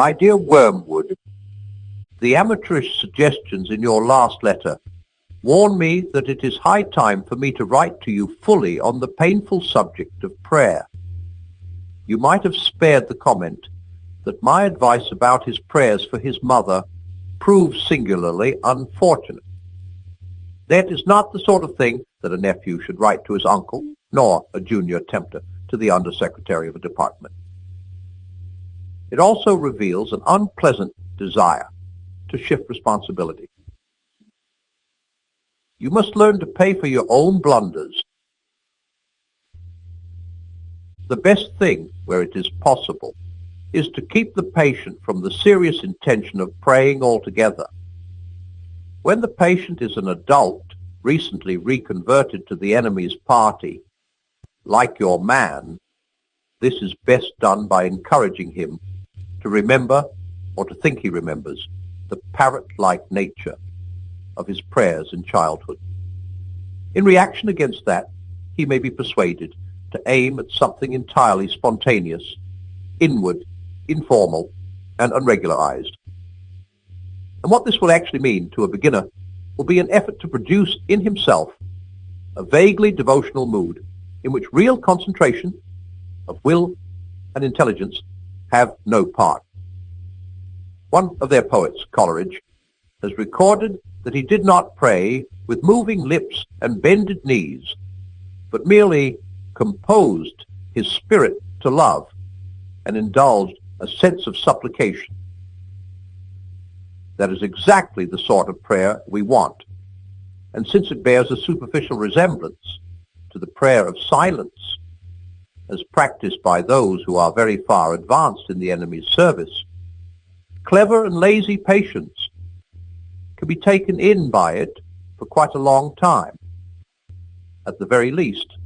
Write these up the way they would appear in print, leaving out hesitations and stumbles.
My dear Wormwood, the amateurish suggestions in your last letter warn me that it is high time for me to write to you fully on the painful subject of prayer. You might have spared the comment that my advice about his prayers for his mother proves singularly unfortunate. That is not the sort of thing that a nephew should write to his uncle, nor a junior tempter to the undersecretary of a department. It also reveals an unpleasant desire to shift responsibility. You must learn to pay for your own blunders. The best thing, where it is possible, is to keep the patient from the serious intention of praying altogether. When the patient is an adult, recently reconverted to the enemy's party, like your man, this is best done by encouraging him to remember, or to think he remembers, the parrot-like nature of his prayers in childhood. In reaction against that, he may be persuaded to aim at something entirely spontaneous, inward, informal, and unregularized. And what this will actually mean to a beginner will be an effort to produce in himself a vaguely devotional mood in which real concentration of will and intelligence have no part. One of their poets, Coleridge, has recorded that he did not pray with moving lips and bended knees, but merely composed his spirit to love and indulged a sense of supplication. That is exactly the sort of prayer we want, and since it bears a superficial resemblance to the prayer of silence, as practiced by those who are very far advanced in the enemy's service, clever and lazy patients can be taken in by it for quite a long time. At the very least,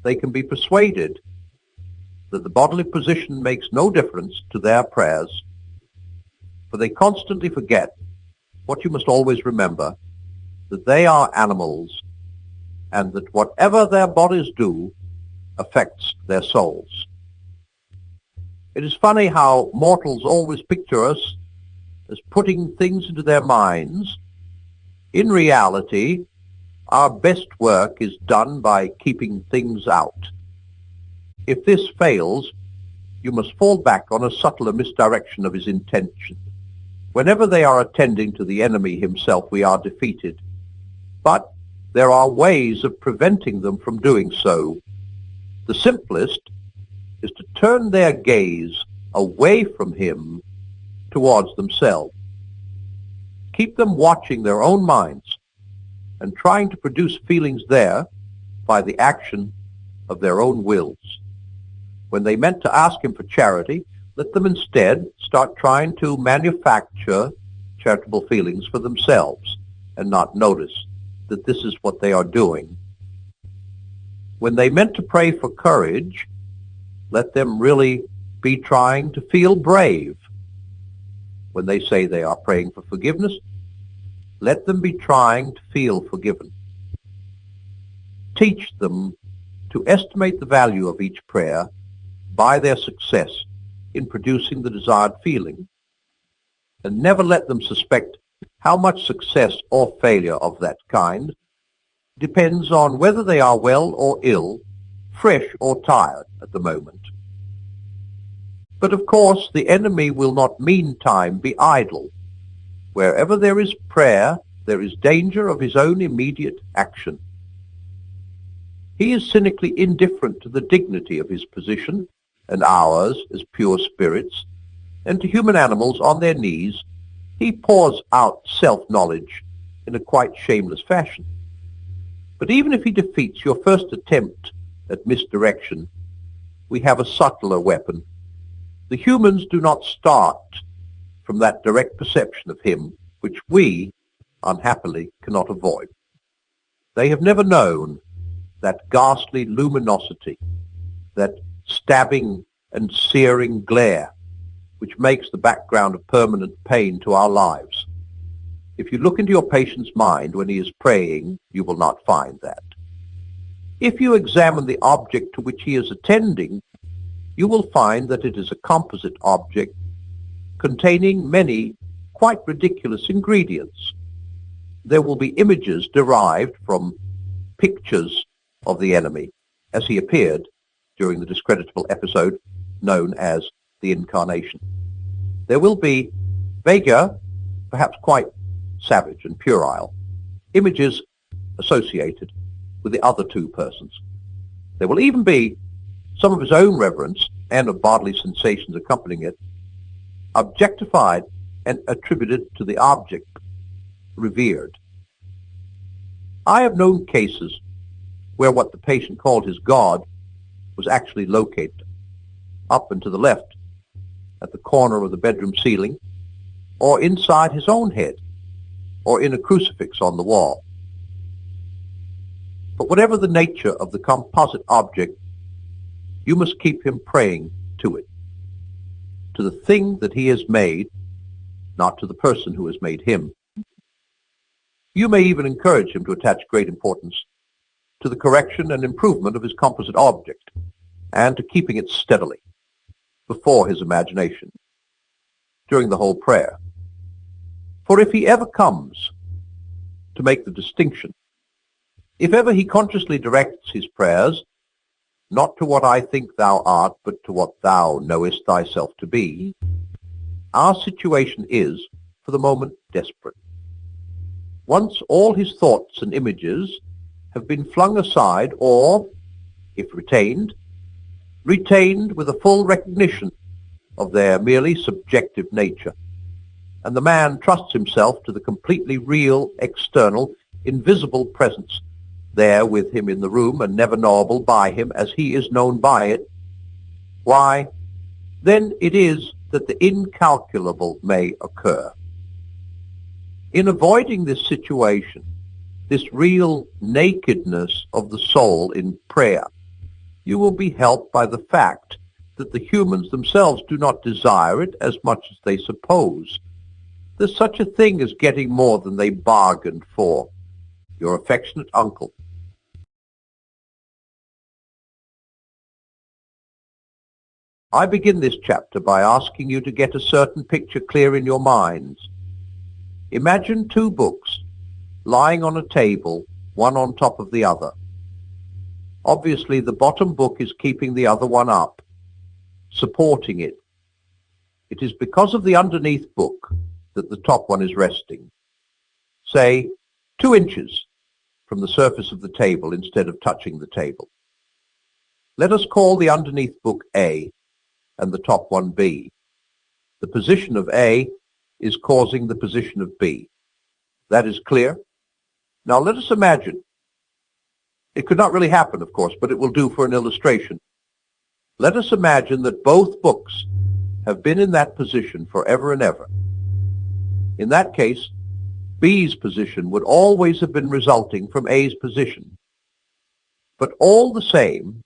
they can be persuaded that the bodily position makes no difference to their prayers, for they constantly forget what you must always remember, that they are animals, and that whatever their bodies do affects their souls. It is funny how mortals always picture us as putting things into their minds. In reality, our best work is done by keeping things out. If this fails, you must fall back on a subtler misdirection of his intention. Whenever they are attending to the enemy himself, we are defeated. But there are ways of preventing them from doing so. The simplest is to turn their gaze away from him towards themselves. Keep them watching their own minds and trying to produce feelings there by the action of their own wills. When they meant to ask him for charity, let them instead start trying to manufacture charitable feelings for themselves and not notice that this is what they are doing. When they meant to pray for courage, let them really be trying to feel brave. When they say they are praying for forgiveness, let them be trying to feel forgiven. Teach them to estimate the value of each prayer by their success in producing the desired feeling, and never let them suspect how much success or failure of that kind depends on whether they are well or ill, fresh or tired at the moment. But of course, the enemy will not meantime be idle. Wherever there is prayer, there is danger of his own immediate action. He is cynically indifferent to the dignity of his position and ours as pure spirits, and to human animals on their knees, he pours out self-knowledge in a quite shameless fashion. But even if he defeats your first attempt at misdirection, we have a subtler weapon. The humans do not start from that direct perception of him which we, unhappily, cannot avoid. They have never known that ghastly luminosity, that stabbing and searing glare, which makes the background of permanent pain to our lives. If you look into your patient's mind when he is praying, you will not find that. If you examine the object to which he is attending, you will find that it is a composite object containing many quite ridiculous ingredients. There will be images derived from pictures of the enemy as he appeared during the discreditable episode known as the Incarnation. There will be vaguer, perhaps quite savage and puerile, images associated with the other two persons. There will even be some of his own reverence and of bodily sensations accompanying it, objectified and attributed to the object revered. I have known cases where what the patient called his God was actually located up and to the left at the corner of the bedroom ceiling, or inside his own head, or in a crucifix on the wall. But whatever the nature of the composite object, you must keep him praying to it, to the thing that he has made, not to the person who has made him. You may even encourage him to attach great importance to the correction and improvement of his composite object, and to keeping it steadily before his imagination during the whole prayer. For if he ever comes to make the distinction, if ever he consciously directs his prayers, not to what I think thou art, but to what thou knowest thyself to be, our situation is, for the moment, desperate. Once all his thoughts and images have been flung aside, or, if retained with a full recognition of their merely subjective nature, and the man trusts himself to the completely real, external, invisible presence there with him in the room and never knowable by him as he is known by it, why, then it is that the incalculable may occur. In avoiding this situation, this real nakedness of the soul in prayer, you will be helped by the fact that the humans themselves do not desire it as much as they suppose. There's such a thing as getting more than they bargained for. Your affectionate uncle. I begin this chapter by asking you to get a certain picture clear in your minds. Imagine two books lying on a table, one on top of the other. Obviously, the bottom book is keeping the other one up, supporting it. It is because of the underneath book that the top one is resting, say 2 inches from the surface of the table instead of touching the table. Let us call the underneath book A and the top one B. The position of A is causing the position of B. That is clear? Now let us imagine. It could not really happen, of course, but it will do for an illustration. Let us imagine that both books have been in that position forever and ever. In that case, B's position would always have been resulting from A's position. But all the same,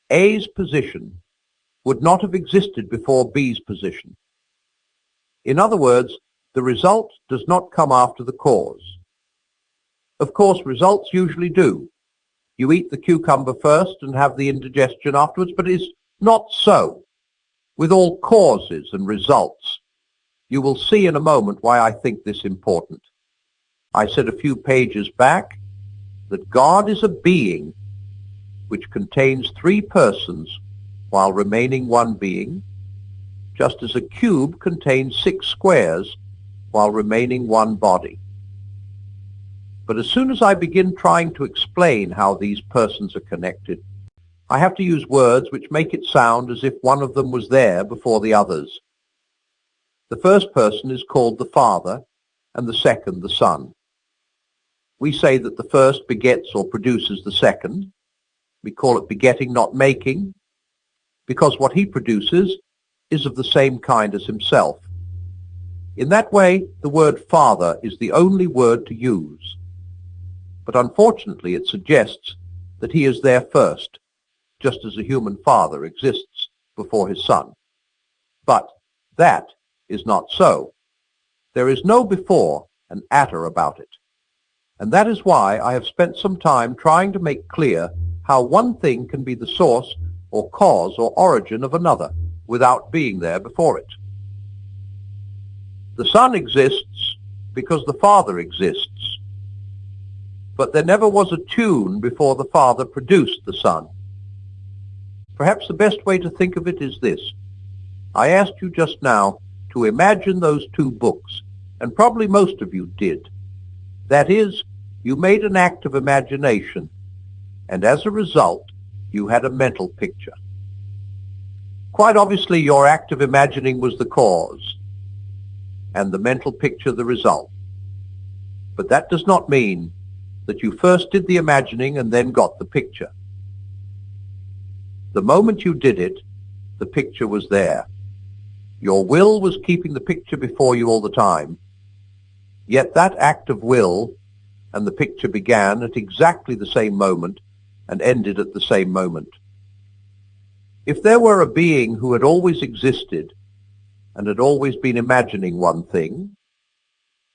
A's position would not have existed before B's position. In other words, the result does not come after the cause. Of course, results usually do. You eat the cucumber first and have the indigestion afterwards, but it is not so with all causes and results. You will see in a moment why I think this important. I said a few pages back that God is a being which contains 3 persons while remaining one being, just as a cube contains 6 squares while remaining one body. But as soon as I begin trying to explain how these persons are connected, I have to use words which make it sound as if one of them was there before the others. The first person is called the Father, and the second the Son. We say that the first begets or produces the second. We call it begetting, not making, because what he produces is of the same kind as himself. In that way, the word Father is the only word to use. But unfortunately, it suggests that he is there first, just as a human father exists before his son. But that is not so. There is no before and after about it. And that is why I have spent some time trying to make clear how one thing can be the source or cause or origin of another without being there before it. The Son exists because the Father exists. But there never was a tune before the Father produced the Son. Perhaps the best way to think of it is this. I asked you just now to imagine those two books, and probably most of you did. That is, you made an act of imagination, and as a result, you had a mental picture. Quite obviously, your act of imagining was the cause, and the mental picture the result. But that does not mean that you first did the imagining and then got the picture. The moment you did it, the picture was there. Your will was keeping the picture before you all the time, yet that act of will and the picture began at exactly the same moment and ended at the same moment. If there were a being who had always existed and had always been imagining one thing,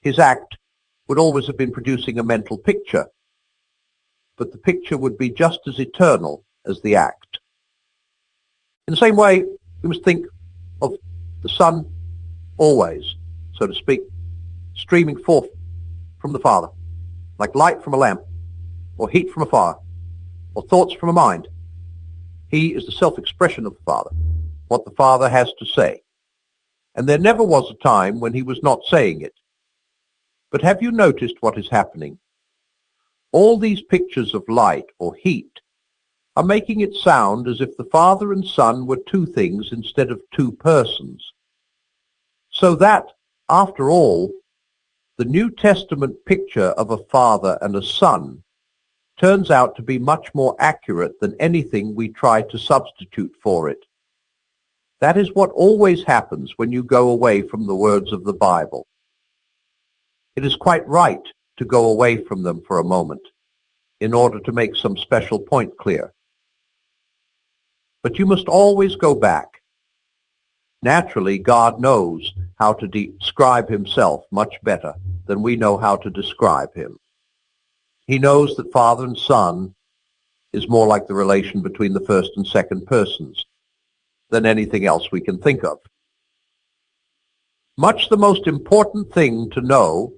his act would always have been producing a mental picture, but the picture would be just as eternal as the act. In the same way, we must think of the Son always, so to speak, streaming forth from the Father, like light from a lamp, or heat from a fire, or thoughts from a mind. He is the self-expression of the Father, what the Father has to say. And there never was a time when he was not saying it. But have you noticed what is happening? All these pictures of light or heat are making it sound as if the Father and Son were two things instead of two persons. So that, after all, the New Testament picture of a Father and a Son turns out to be much more accurate than anything we try to substitute for it. That is what always happens when you go away from the words of the Bible. It is quite right to go away from them for a moment in order to make some special point clear. But you must always go back. Naturally, God knows how to describe himself much better than we know how to describe him. He knows that Father and Son is more like the relation between the first and second persons than anything else we can think of. Much the most important thing to know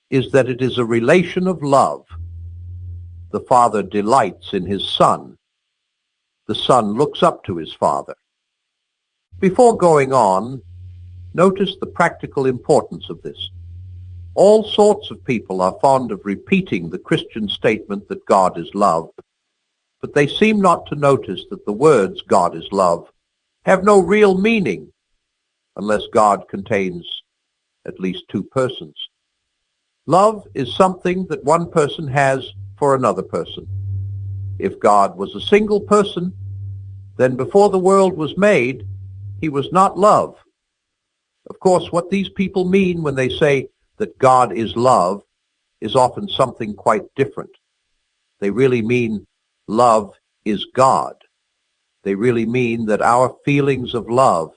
is that it is a relation of love. The Father delights in his Son. The Son looks up to his Father. Before going on, notice the practical importance of this. All sorts of people are fond of repeating the Christian statement that God is love, but they seem not to notice that the words God is love have no real meaning unless God contains at least two persons. Love is something that one person has for another person. If God was a single person, then before the world was made, he was not love. Of course, what these people mean when they say that God is love is often something quite different. They really mean love is God. They really mean that our feelings of love,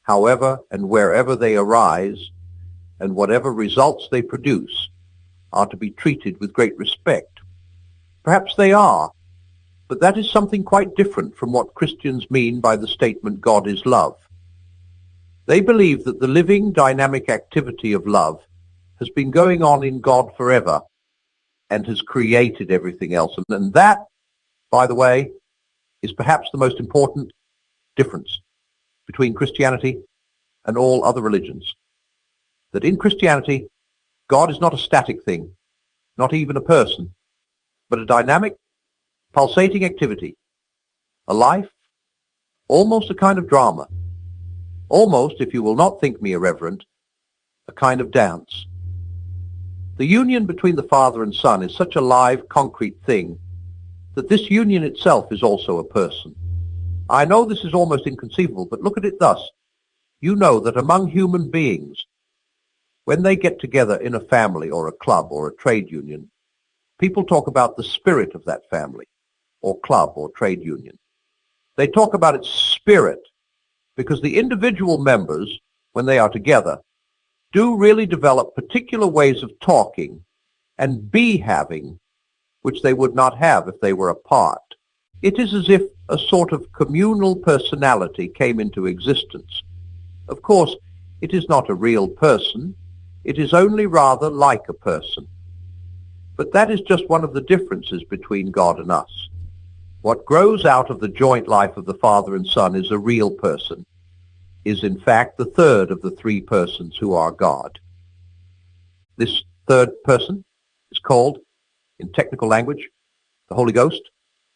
however and wherever they arise, and whatever results they produce, are to be treated with great respect. Perhaps they are, but that is something quite different from what Christians mean by the statement God is love. They believe that the living, dynamic activity of love has been going on in God forever and has created everything else. And that, by the way, is perhaps the most important difference between Christianity and all other religions. That in Christianity, God is not a static thing, not even a person, but a dynamic, pulsating activity, a life, almost a kind of drama, almost, if you will not think me irreverent, a kind of dance. The union between the Father and Son is such a live, concrete thing that this union itself is also a person. I know this is almost inconceivable, but look at it thus. You know that among human beings, when they get together in a family or a club or a trade union, people talk about the spirit of that family or club or trade union. They talk about its spirit because the individual members, when they are together, do really develop particular ways of talking and having, which they would not have if they were apart. It is as if a sort of communal personality came into existence. Of course, It is not a real person. It is only rather like a person. But that is just one of the differences between God and us. What grows out of the joint life of the Father and Son is a real person, is in fact the third of the three persons who are God. This third person is called, in technical language, the Holy Ghost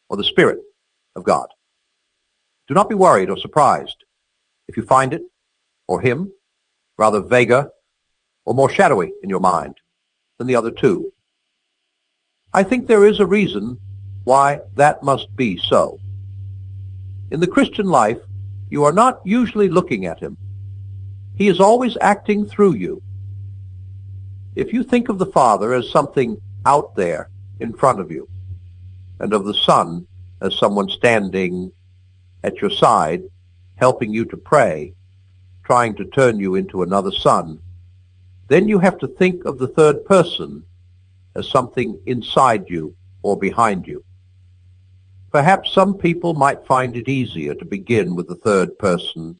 or the Spirit of God. Do not be worried or surprised if you find it, or him, rather vaguer or more shadowy in your mind than the other two. I think there is a reason why that must be so. In the Christian life, you are not usually looking at him. He is always acting through you. If you think of the Father as something out there in front of you, and of the Son as someone standing at your side, helping you to pray, trying to turn you into another son, then you have to think of the third person as something inside you or behind you. Perhaps some people might find it easier to begin with the third person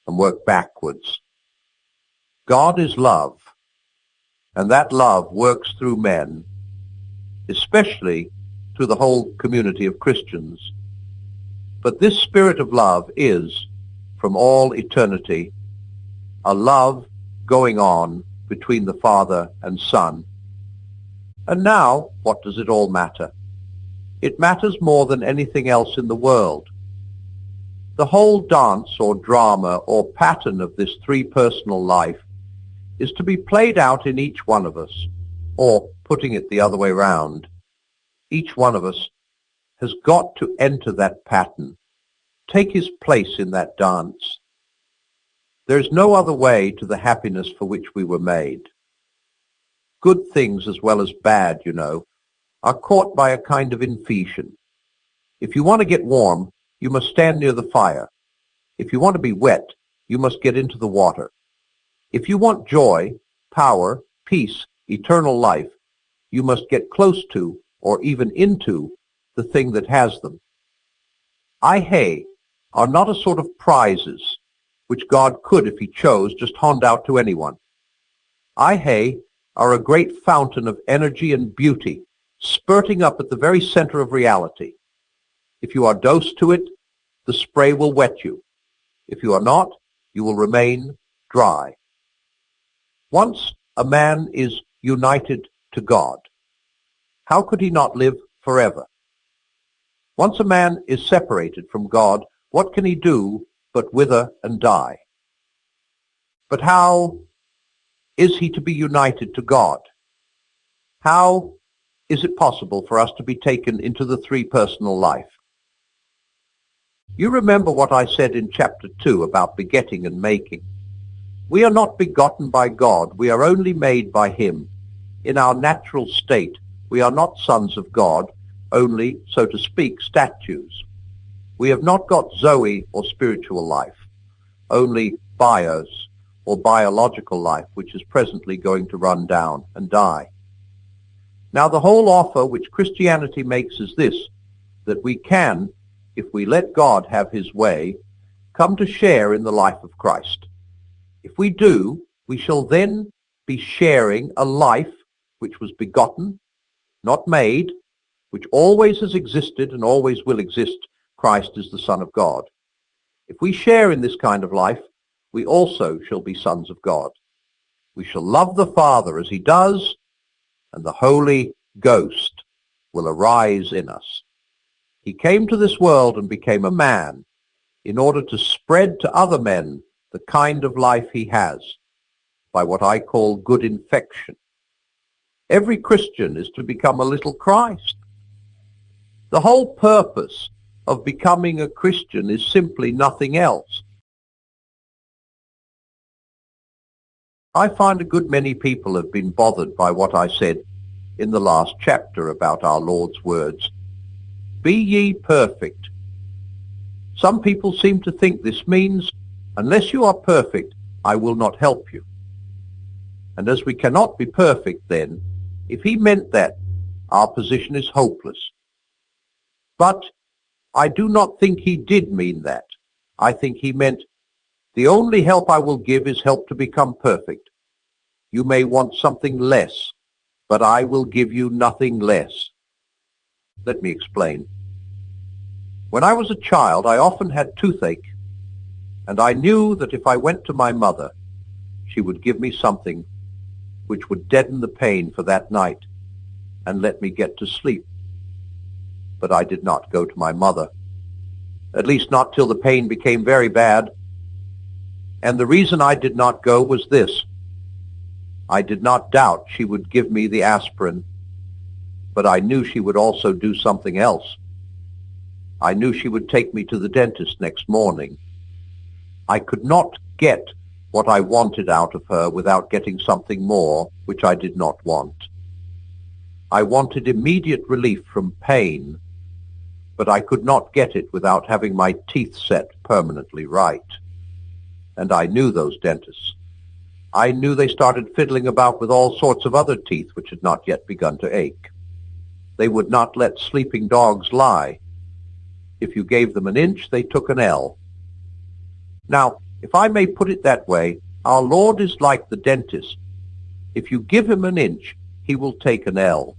and work backwards. God is love, and that love works through men, especially through the whole community of Christians. But this spirit of love is, from all eternity, a love going on between the Father and Son. And now, what does it all matter? It matters more than anything else in the world. The whole dance or drama or pattern of this three-personal life is to be played out in each one of us, or putting it the other way round, each one of us has got to enter that pattern, take his place in that dance. There is no other way to the happiness for which we were made. Good things as well as bad, you know, are caught by a kind of infusion. If you want to get warm, you must stand near the fire. If you want to be wet, you must get into the water. If you want joy, power, peace, eternal life, you must get close to, or even into, the thing that has them. Hey are not a sort of prizes, which God could, if he chose, just hand out to anyone. Hey are a great fountain of energy and beauty, spurting up at the very center of reality. If you are dosed to it, the spray will wet you. If you are not, you will remain dry. Once a man is united to God, how could he not live forever? Once a man is separated from God, what can he do but wither and die? But how is he to be united to God? How is it possible for us to be taken into the three-personal life? You remember what I said in chapter 2 about begetting and making. We are not begotten by God, we are only made by him. In our natural state, we are not sons of God, only, so to speak, statues. We have not got Zoe or spiritual life, only bios or biological life, which is presently going to run down and die. Now the whole offer which Christianity makes is this, that we can, if we let God have his way, come to share in the life of Christ. If we do, we shall then be sharing a life which was begotten, not made, which always has existed and always will exist. Christ is the Son of God. If we share in this kind of life, we also shall be sons of God. We shall love the Father as he does, and the Holy Ghost will arise in us. He came to this world and became a man in order to spread to other men the kind of life he has, by what I call good infection. Every Christian is to become a little Christ. The whole purpose of becoming a Christian is simply nothing else. I find a good many people have been bothered by what I said in the last chapter about our Lord's words, "Be ye perfect." Some people seem to think this means, unless you are perfect, I will not help you. And as we cannot be perfect then, if he meant that, our position is hopeless. But I do not think he did mean that. I think he meant, The only help I will give is help to become perfect. You may want something less, but I will give you nothing less. Let me explain. When I was a child, I often had toothache, and I knew that if I went to my mother, she would give me something which would deaden the pain for that night and let me get to sleep. But I did not go to my mother, at least not till the pain became very bad. And the reason I did not go was this. I did not doubt she would give me the aspirin, but I knew she would also do something else. I knew she would take me to the dentist next morning. I could not get what I wanted out of her without getting something more which I did not want. I wanted immediate relief from pain, but I could not get it without having my teeth set permanently right. And I knew those dentists. I knew they started fiddling about with all sorts of other teeth which had not yet begun to ache. They would not let sleeping dogs lie. If you gave them an inch, they took an ell. Now, if I may put it that way, our Lord is like the dentist. If you give him an inch, he will take an ell.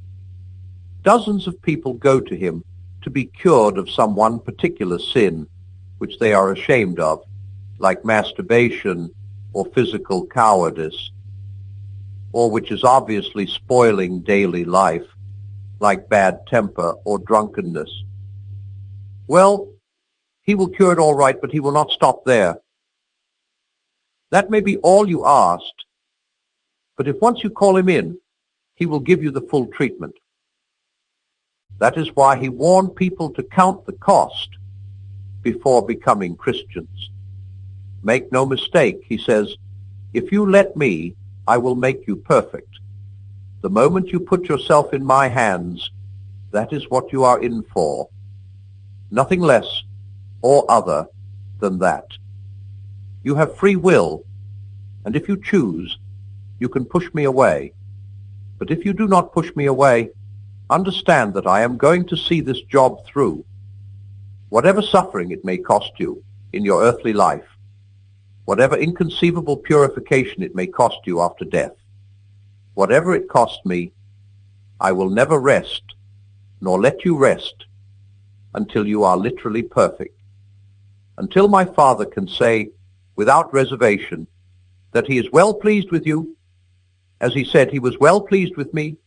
Dozens of people go to him to be cured of some one particular sin which they are ashamed of, like masturbation or physical cowardice, or which is obviously spoiling daily life, like bad temper or drunkenness. Well, he will cure it all right, but he will not stop there. That may be all you asked, but if once you call him in, he will give you the full treatment. That is why he warned people to count the cost before becoming Christians. Make no mistake, he says, if you let me, I will make you perfect. The moment you put yourself in my hands, that is what you are in for. Nothing less or other than that. You have free will, and if you choose, you can push me away. But if you do not push me away, understand that I am going to see this job through. Whatever suffering it may cost you in your earthly life, whatever inconceivable purification it may cost you after death, whatever it costs me, I will never rest, nor let you rest, until you are literally perfect. Until my Father can say, without reservation, that he is well pleased with you, as he said he was well pleased with me.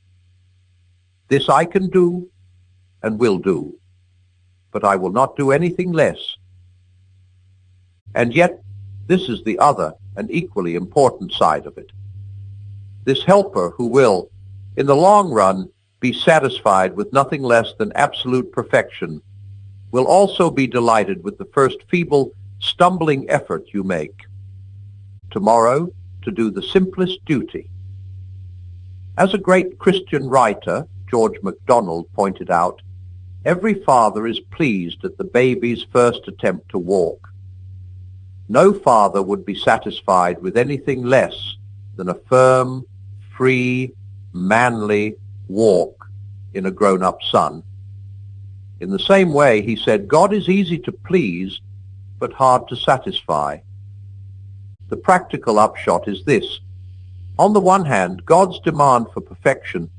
This I can do and will do, but I will not do anything less. And yet, this is the other and equally important side of it. This helper who will, in the long run, be satisfied with nothing less than absolute perfection, will also be delighted with the first feeble, stumbling effort you make. Tomorrow, to do the simplest duty. As a great Christian writer, George MacDonald, pointed out, every father is pleased at the baby's first attempt to walk. No father would be satisfied with anything less than a firm, free, manly walk in a grown-up son. In the same way, he said, God is easy to please, but hard to satisfy. The practical upshot is this. On the one hand, God's demand for perfection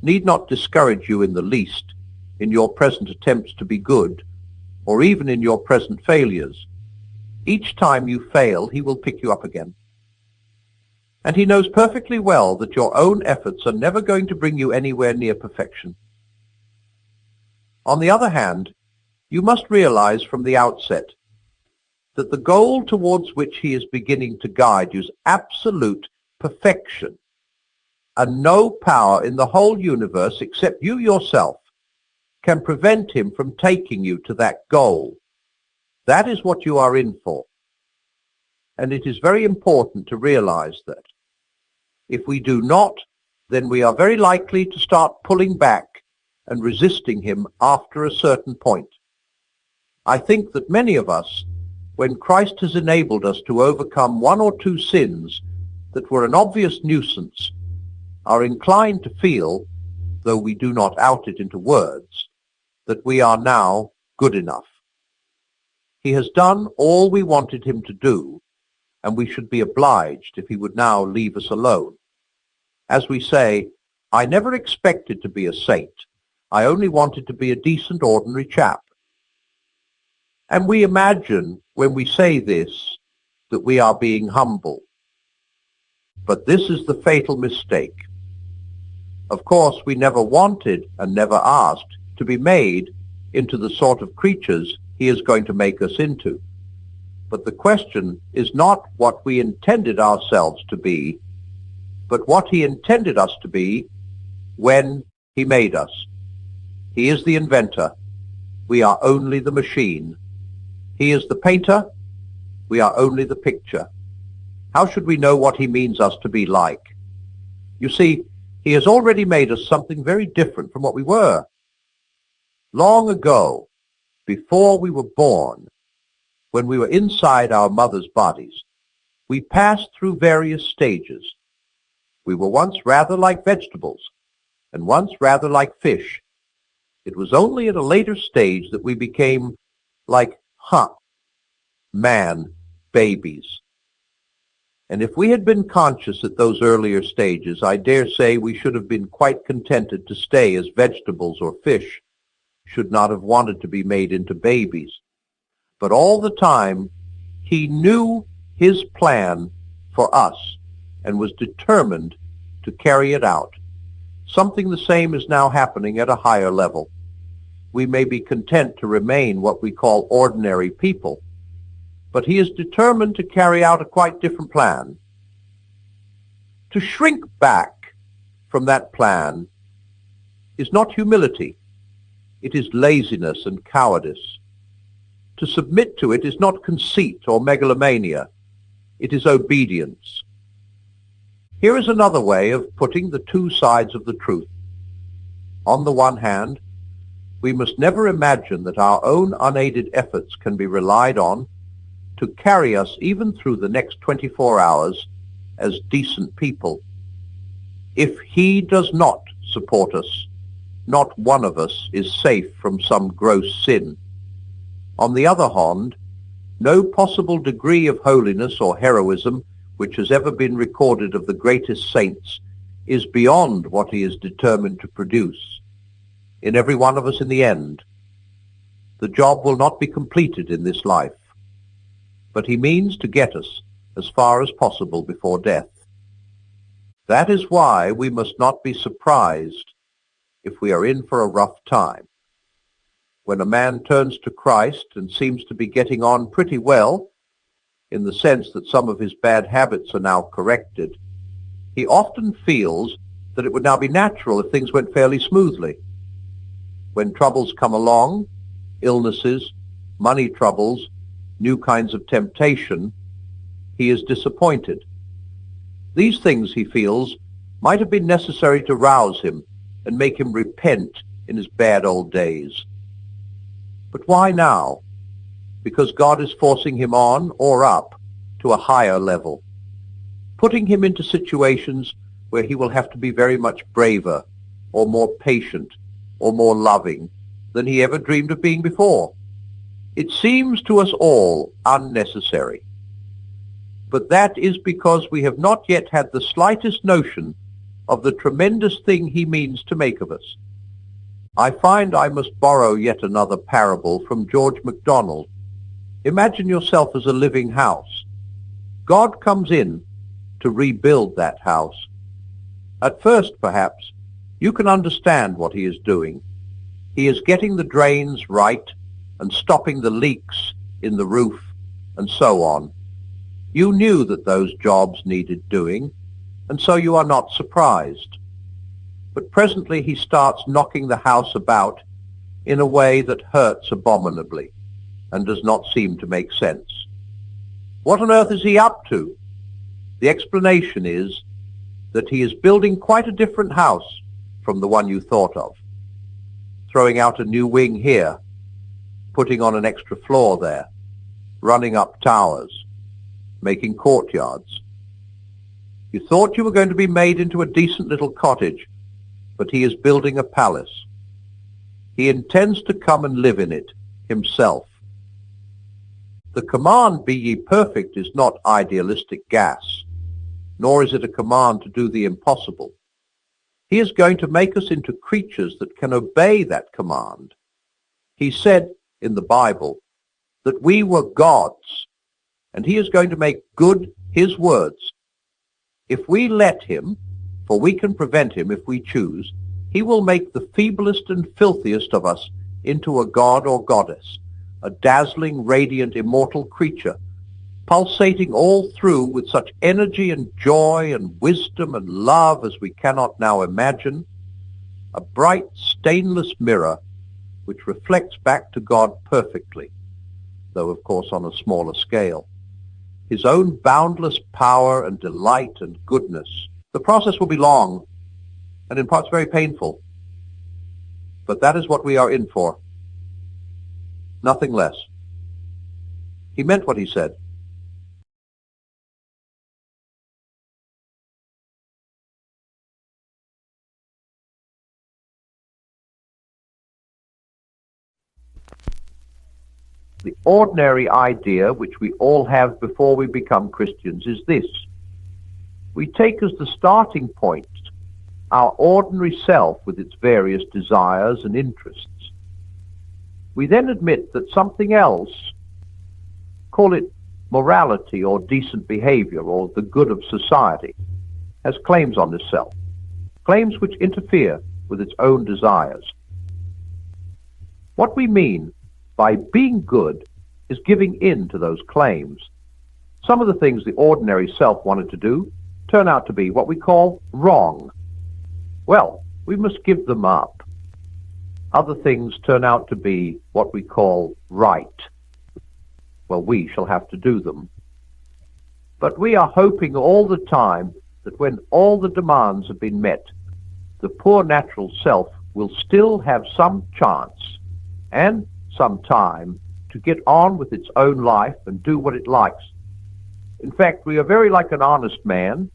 need not discourage you in the least in your present attempts to be good, or even in your present failures. Each time you fail, he will pick you up again. And he knows perfectly well that your own efforts are never going to bring you anywhere near perfection. On the other hand, you must realize from the outset that the goal towards which he is beginning to guide you is absolute perfection, and no power in the whole universe except you yourself can prevent him from taking you to that goal. That is what you are in for. And it is very important to realize that. If we do not, then we are very likely to start pulling back and resisting him after a certain point. I think that many of us, when Christ has enabled us to overcome one or two sins that were an obvious nuisance, are inclined to feel, though we do not out it into words, that we are now good enough. He has done all we wanted him to do, and we should be obliged if he would now leave us alone. As we say, I never expected to be a saint. I only wanted to be a decent, ordinary chap. And we imagine when we say this that we are being humble. But this is the fatal mistake. Of course, we never wanted and never asked to be made into the sort of creatures he is going to make us into. But the question is not what we intended ourselves to be, but what he intended us to be when he made us. He is the inventor. We are only the machine. He is the painter. We are only the picture. How should we know what he means us to be like? You see, he has already made us something very different from what we were. Long ago, before we were born, when we were inside our mother's bodies, we passed through various stages. We were once rather like vegetables, and once rather like fish. It was only at a later stage that we became like man, babies. And if we had been conscious at those earlier stages, I dare say we should have been quite contented to stay as vegetables or fish, should not have wanted to be made into babies. But all the time, he knew his plan for us and was determined to carry it out. Something the same is now happening at a higher level. We may be content to remain what we call ordinary people, but he is determined to carry out a quite different plan. To shrink back from that plan is not humility. It is laziness and cowardice. To submit to it is not conceit or megalomania. It is obedience. Here is another way of putting the two sides of the truth. On the one hand, we must never imagine that our own unaided efforts can be relied on to carry us even through the next 24 hours as decent people. If he does not support us, not one of us is safe from some gross sin. On the other hand, no possible degree of holiness or heroism which has ever been recorded of the greatest saints is beyond what he is determined to produce in every one of us in the end. The job will not be completed in this life, but he means to get us as far as possible before death. That is why we must not be surprised if we are in for a rough time. When a man turns to Christ and seems to be getting on pretty well, in the sense that some of his bad habits are now corrected, he often feels that it would now be natural if things went fairly smoothly. When troubles come along, illnesses, money troubles, new kinds of temptation, he is disappointed. These things, he feels, might have been necessary to rouse him and make him repent in his bad old days. But why now? Because God is forcing him on or up to a higher level, putting him into situations where he will have to be very much braver or more patient or more loving than he ever dreamed of being before. It seems to us all unnecessary, but that is because we have not yet had the slightest notion of the tremendous thing he means to make of us. I find I must borrow yet another parable from George MacDonald. Imagine yourself as a living house. God comes in to rebuild that house. At first, perhaps, you can understand what he is doing. He is getting the drains right and stopping the leaks in the roof and so on. You knew that those jobs needed doing, and so you are not surprised. But presently he starts knocking the house about in a way that hurts abominably and does not seem to make sense. What on earth is he up to? The explanation is that he is building quite a different house from the one you thought of. Throwing out a new wing here, putting on an extra floor there, running up towers, making courtyards. You thought you were going to be made into a decent little cottage, but he is building a palace. He intends to come and live in it himself. The command, "Be ye perfect," is not idealistic gas, nor is it a command to do the impossible. He is going to make us into creatures that can obey that command. He said in the Bible that we were gods, and he is going to make good his words. If we let him, for we can prevent him if we choose, he will make the feeblest and filthiest of us into a god or goddess, a dazzling, radiant, immortal creature, pulsating all through with such energy and joy and wisdom and love as we cannot now imagine, a bright, stainless mirror which reflects back to God perfectly, though of course on a smaller scale, his own boundless power and delight and goodness. The process will be long and in parts very painful, but that is what we are in for. Nothing less. He meant what he said. The ordinary idea which we all have before we become Christians is this. We take as the starting point our ordinary self with its various desires and interests. We then admit that something else, call it morality or decent behavior or the good of society, has claims on this self, claims which interfere with its own desires. What we mean by being good is giving in to those claims. Some of the things the ordinary self wanted to do turn out to be what we call wrong. Well, we must give them up. Other things turn out to be what we call right. Well, we shall have to do them. But we are hoping all the time that when all the demands have been met, the poor natural self will still have some chance and some time to get on with its own life and do what it likes. In fact, we are very like an honest man.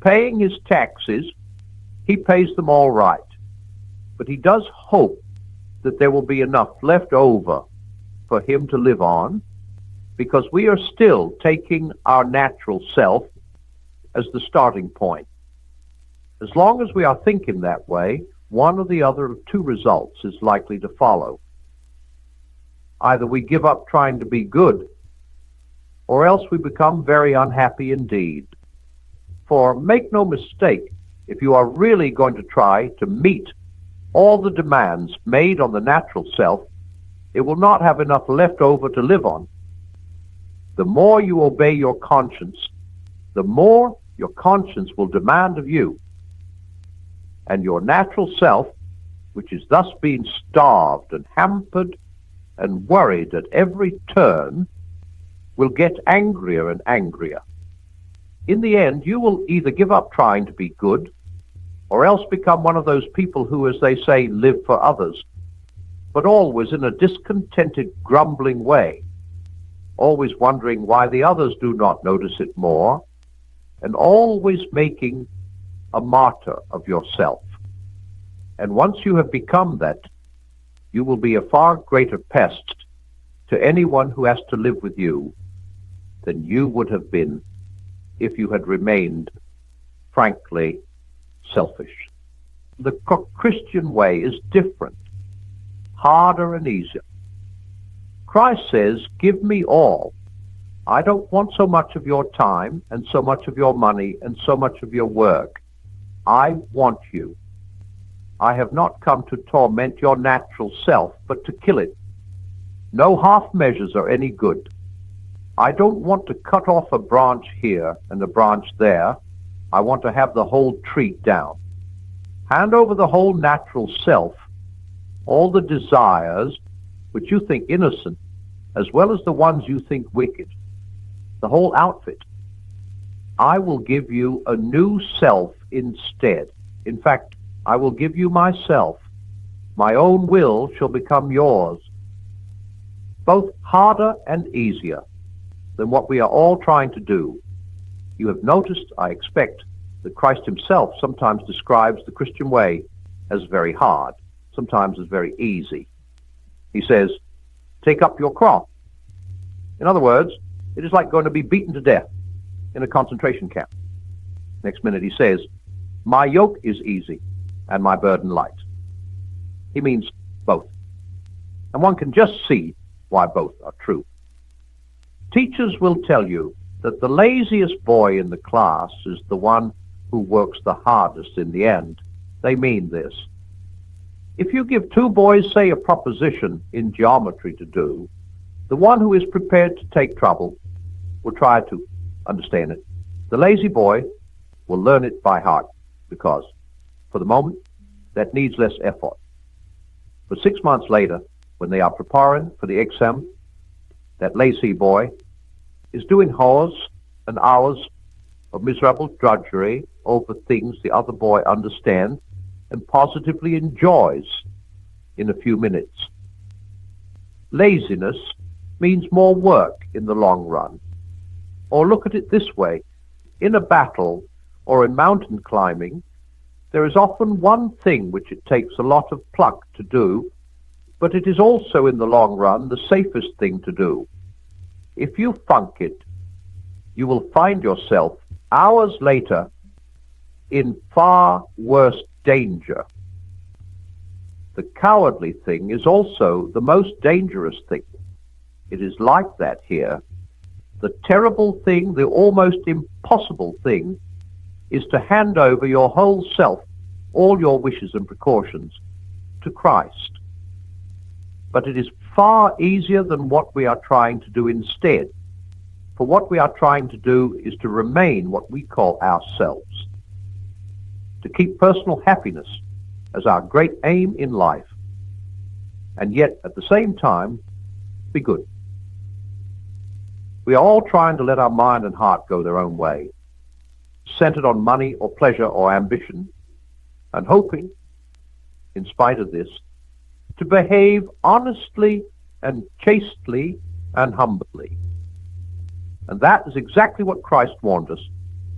Paying his taxes, he pays them all right. But he does hope that there will be enough left over for him to live on, because we are still taking our natural self as the starting point. As long as we are thinking that way, one or the other of two results is likely to follow. Either we give up trying to be good, or else we become very unhappy indeed. For make no mistake, if you are really going to try to meet all the demands made on the natural self, it will not have enough left over to live on. The more you obey your conscience, the more your conscience will demand of you. And your natural self, which is thus being starved and hampered and worried at every turn, will get angrier and angrier. In the end, you will either give up trying to be good, or else become one of those people who, as they say, live for others, but always in a discontented, grumbling way, always wondering why the others do not notice it more, and always making a martyr of yourself. And once you have become that, you will be a far greater pest to anyone who has to live with you than you would have been if you had remained, frankly, selfish. The Christian way is different, harder and easier. Christ says, "Give me all. I don't want so much of your time and so much of your money and so much of your work. I want you. I have not come to torment your natural self, but to kill it. No half measures are any good. I don't want to cut off a branch here and a branch there. I want to have the whole tree down. Hand over the whole natural self, all the desires which you think innocent, as well as the ones you think wicked, the whole outfit. I will give you a new self instead. In fact, I will give you myself. My own will shall become yours." Both harder and easier than what we are all trying to do. You have noticed, I expect, that Christ himself sometimes describes the Christian way as very hard, sometimes as very easy. He says, "Take up your cross." In other words, it is like going to be beaten to death in a concentration camp. Next minute he says, my yoke is easy and my burden light. He means both. And one can just see why both are true. Teachers will tell you that the laziest boy in the class is the one who works the hardest in the end. They mean this. If you give two boys, say, a proposition in geometry to do, the one who is prepared to take trouble will try to understand it. The lazy boy will learn it by heart because, for the moment, that needs less effort. But 6 months later, when they are preparing for the exam, that lazy boy is doing hours and hours of miserable drudgery over things the other boy understands and positively enjoys in a few minutes. Laziness means more work in the long run. Or look at it this way. In a battle or in mountain climbing, there is often one thing which it takes a lot of pluck to do, but it is also in the long run the safest thing to do. If you funk it, you will find yourself hours later in far worse danger. The cowardly thing is also the most dangerous thing. It is like that here. The terrible thing, the almost impossible thing, is to hand over your whole self, all your wishes and precautions, to Christ. But it is far easier than what we are trying to do instead. For what we are trying to do is to remain what we call ourselves, to keep personal happiness as our great aim in life, and yet at the same time be good. We are all trying to let our mind and heart go their own way, centered on money or pleasure or ambition, and hoping, in spite of this, to behave honestly and chastely and humbly. And that is exactly what Christ warned us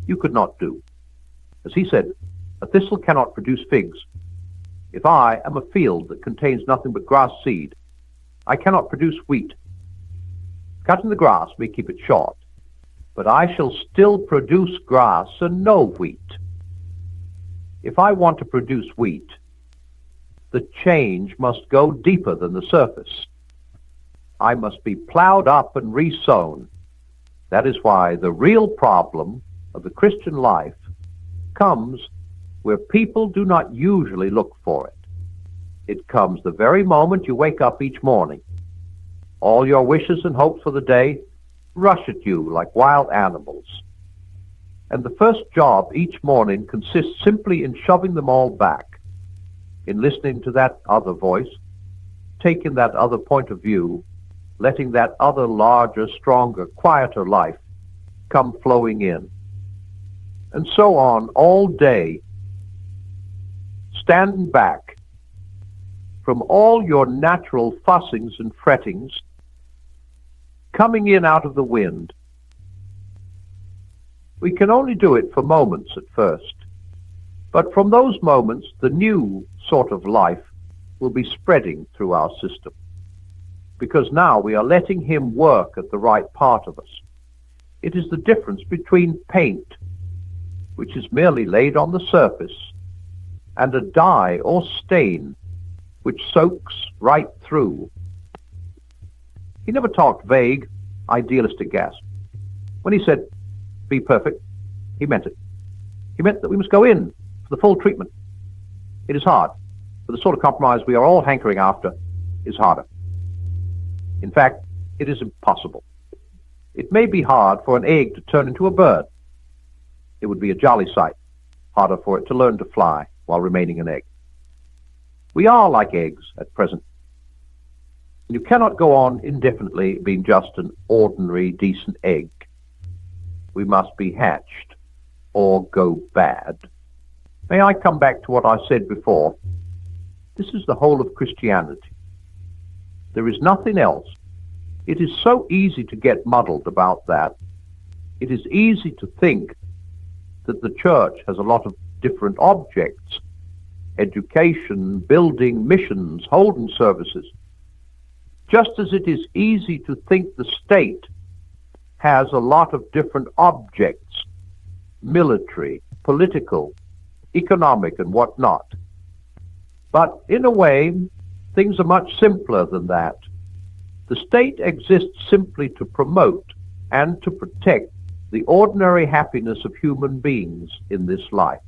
you could not do. As he said, a thistle cannot produce figs. If I am a field that contains nothing but grass seed, I cannot produce wheat. Cutting the grass may keep it short, but I shall still produce grass and no wheat. If I want to produce wheat, the change must go deeper than the surface. I must be plowed up and resown. That is why the real problem of the Christian life comes where people do not usually look for it. It comes the very moment you wake up each morning. All your wishes and hopes for the day rush at you like wild animals. And the first job each morning consists simply in shoving them all back, in listening to that other voice, taking that other point of view, letting that other larger, stronger, quieter life come flowing in. And so on all day, standing back from all your natural fussings and frettings, coming in out of the wind. We can only do it for moments at first, but from those moments the new sort of life will be spreading through our system, because now we are letting him work at the right part of us. It is the difference between paint, which is merely laid on the surface, and a dye or stain, which soaks right through. He never talked vague, idealistic gas. When he said, be perfect, he meant it. He meant that we must go in for the full treatment. It is hard, but the sort of compromise we are all hankering after is harder. In fact, it is impossible. It may be hard for an egg to turn into a bird. It would be a jolly sight, harder for it to learn to fly while remaining an egg. We are like eggs at present. You cannot go on indefinitely being just an ordinary, decent egg. We must be hatched or go bad. May I come back to what I said before? This is the whole of Christianity. There is nothing else. It is so easy to get muddled about that. It is easy to think that the church has a lot of different objects: education, building, missions, holding services. Just as it is easy to think the state has a lot of different objects, military, political, economic, and whatnot. But in a way, things are much simpler than that. The state exists simply to promote and to protect the ordinary happiness of human beings in this life.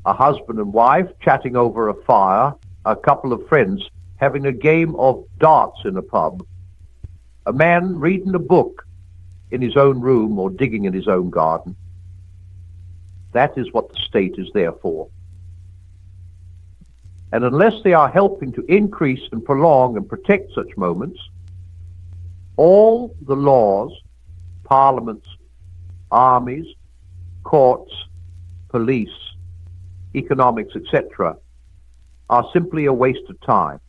A husband and wife chatting over a fire, a couple of friends having a game of darts in a pub, a man reading a book in his own room or digging in his own garden. That is what the state is there for. And unless they are helping to increase and prolong and protect such moments, all the laws, parliaments, armies, courts, police, economics, etc., are simply a waste of time.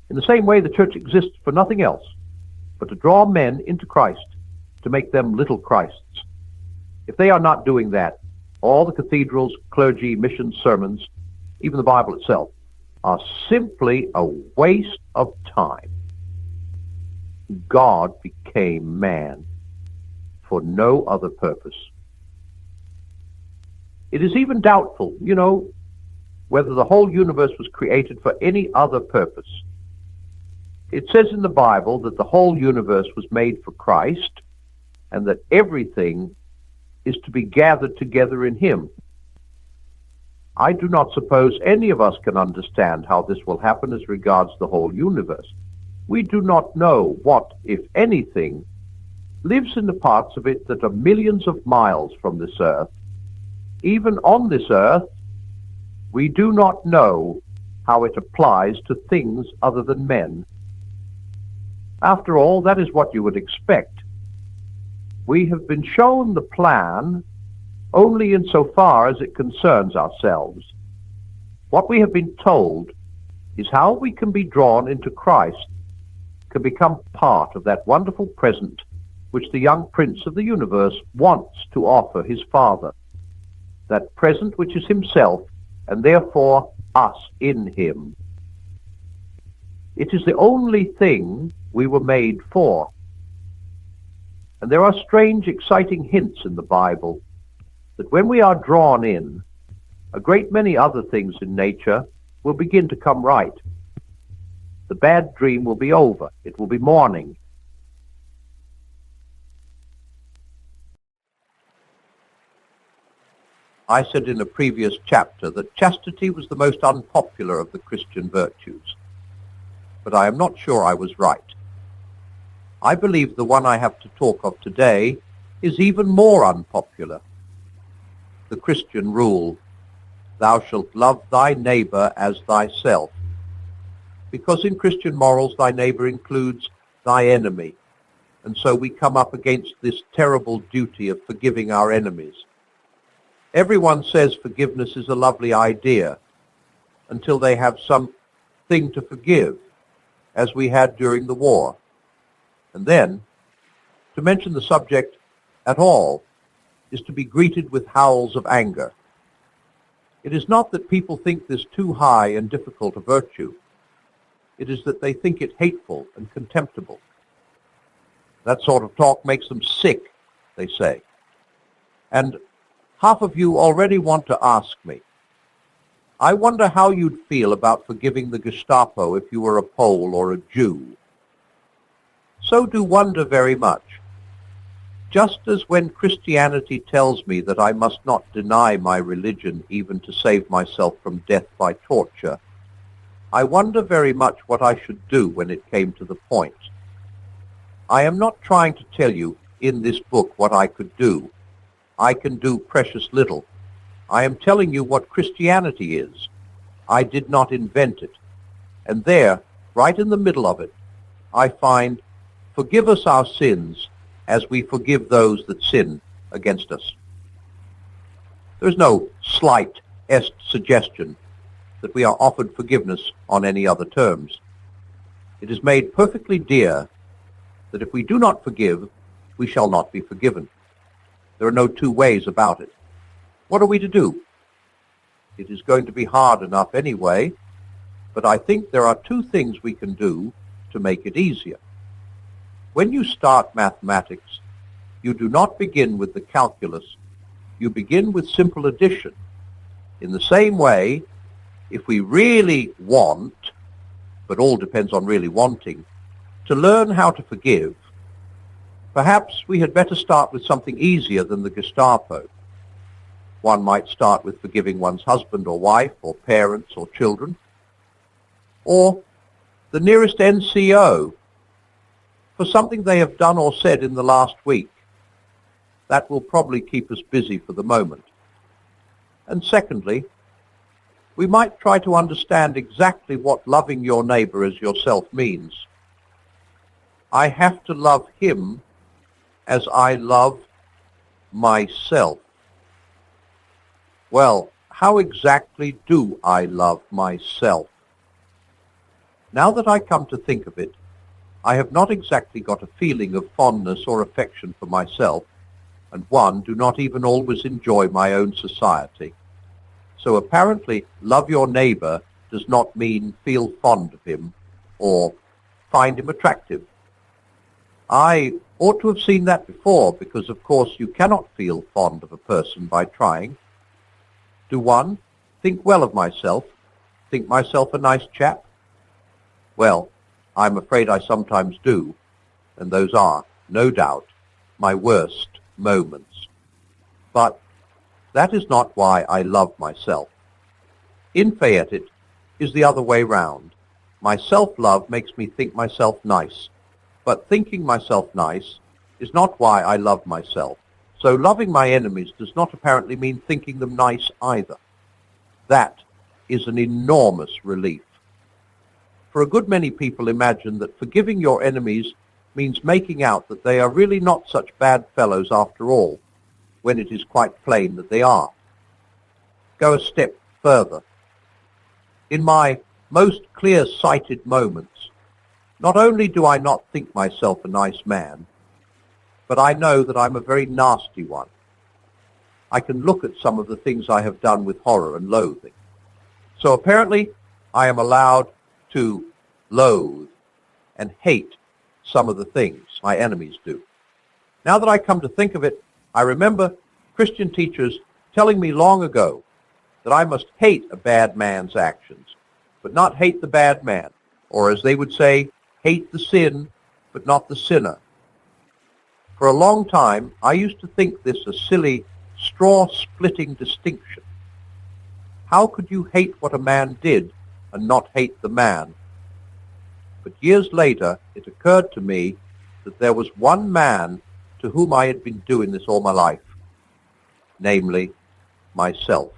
In the same way, the church exists for nothing else but to draw men into Christ, to make them little Christs. If they are not doing that, all the cathedrals, clergy, missions, sermons, even the Bible itself, are simply a waste of time. God became man for no other purpose. It is even doubtful, whether the whole universe was created for any other purpose. It says in the Bible that the whole universe was made for Christ, and that everything is to be gathered together in him. I do not suppose any of us can understand how this will happen as regards the whole universe. We do not know what, if anything, lives in the parts of it that are millions of miles from this earth. Even on this earth, we do not know how it applies to things other than men. After all, that is what you would expect. We have been shown the plan only insofar as it concerns ourselves. What we have been told is how we can be drawn into Christ, can become part of that wonderful present which the young prince of the universe wants to offer his Father, that present which is himself, and therefore us in him. It is the only thing we were made for. And there are strange, exciting hints in the Bible that when we are drawn in, a great many other things in nature will begin to come right. The bad dream will be over. It will be morning. I said in a previous chapter that chastity was the most unpopular of the Christian virtues, but I am not sure I was right. I believe the one I have to talk of today is even more unpopular. The Christian rule, thou shalt love thy neighbor as thyself, because in Christian morals thy neighbor includes thy enemy, and so we come up against this terrible duty of forgiving our enemies. Everyone says forgiveness is a lovely idea until they have something to forgive, as we had during the war. And then, to mention the subject at all is to be greeted with howls of anger. It is not that people think this too high and difficult a virtue. It is that they think it hateful and contemptible. That sort of talk makes them sick, they say. And half of you already want to ask me, I wonder how you'd feel about forgiving the Gestapo if you were a Pole or a Jew. So do wonder very much. Just as when Christianity tells me that I must not deny my religion even to save myself from death by torture, I wonder very much what I should do when it came to the point. I am not trying to tell you in this book what I could do. I can do precious little. I am telling you what Christianity is. I did not invent it. And there, right in the middle of it, I find, forgive us our sins as we forgive those that sin against us. There is no slight est suggestion that we are offered forgiveness on any other terms. It is made perfectly dear that if we do not forgive, we shall not be forgiven. There are no two ways about it. What are we to do? It is going to be hard enough anyway, but I think there are two things we can do to make it easier. When you start mathematics, you do not begin with the calculus. You begin with simple addition. In the same way, if we really want, but all depends on really wanting, to learn how to forgive, perhaps we had better start with something easier than the Gestapo. One might start with forgiving one's husband or wife or parents or children, or the nearest NCO for something they have done or said in the last week. That will probably keep us busy for the moment. And secondly, we might try to understand exactly what loving your neighbor as yourself means. I have to love him as I love myself. Well, how exactly do I love myself? Now that I come to think of it, I have not exactly got a feeling of fondness or affection for myself, and do not even always enjoy my own society. So apparently, love your neighbor does not mean feel fond of him or find him attractive. I ought to have seen that before, because of course you cannot feel fond of a person by trying. Do one think well of myself, think myself a nice chap? Well, I'm afraid I sometimes do, and those are, no doubt, my worst moments. But that is not why I love myself. In fait, it is the other way round. My self-love makes me think myself nice, but thinking myself nice is not why I love myself. So loving my enemies does not apparently mean thinking them nice either. That is an enormous relief. For a good many people imagine that forgiving your enemies means making out that they are really not such bad fellows after all, when it is quite plain that they are. Go a step further. In my most clear-sighted moments, not only do I not think myself a nice man, but I know that I'm a very nasty one. I can look at some of the things I have done with horror and loathing. So apparently I am allowed to loathe and hate some of the things my enemies do. Now that I come to think of it, I remember Christian teachers telling me long ago that I must hate a bad man's actions, but not hate the bad man, or as they would say, hate the sin, but not the sinner. For a long time, I used to think this a silly, straw-splitting distinction. How could you hate what a man did and not hate the man? But years later, it occurred to me that there was one man to whom I had been doing this all my life, namely, myself.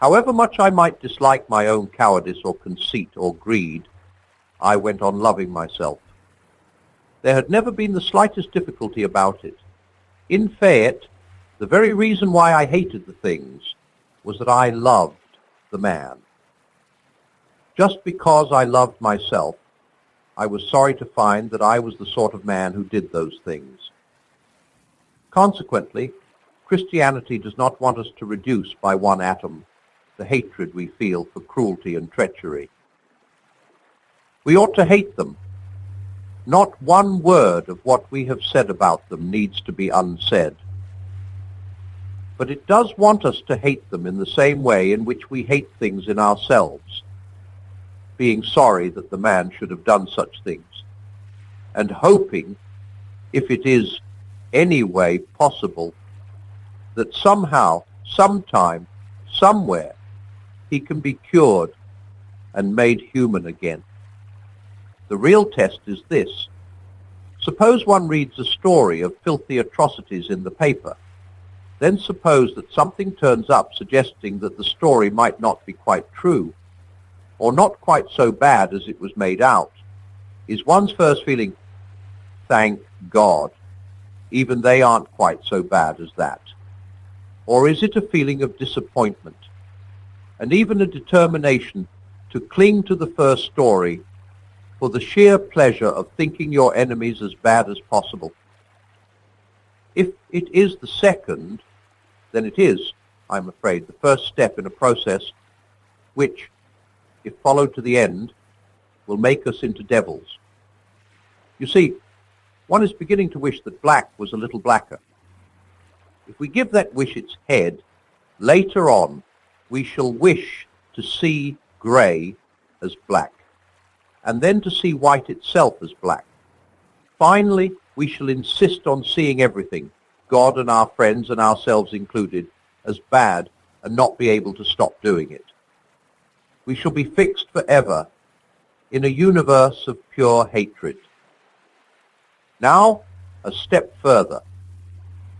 However much I might dislike my own cowardice or conceit or greed, I went on loving myself. There had never been the slightest difficulty about it. In fait, the very reason why I hated the things was that I loved the man. Just because I loved myself, I was sorry to find that I was the sort of man who did those things. Consequently, Christianity does not want us to reduce by one atom the hatred we feel for cruelty and treachery. We ought to hate them. Not one word of what we have said about them needs to be unsaid. But it does want us to hate them in the same way in which we hate things in ourselves, being sorry that the man should have done such things, and hoping, if it is any way possible, that somehow, sometime, somewhere, he can be cured and made human again. The real test is this. Suppose one reads a story of filthy atrocities in the paper. Then suppose that something turns up suggesting that the story might not be quite true, or not quite so bad as it was made out. Is one's first feeling, thank God, even they aren't quite so bad as that? Or is it a feeling of disappointment, and even a determination to cling to the first story for the sheer pleasure of thinking your enemies as bad as possible? If it is the second, then it is, I'm afraid, the first step in a process which, if followed to the end, will make us into devils. You see, one is beginning to wish that black was a little blacker. If we give that wish its head, later on we shall wish to see grey as black, and then to see white itself as black. Finally, we shall insist on seeing everything, God and our friends and ourselves included, as bad and not be able to stop doing it. We shall be fixed forever in a universe of pure hatred. Now, a step further.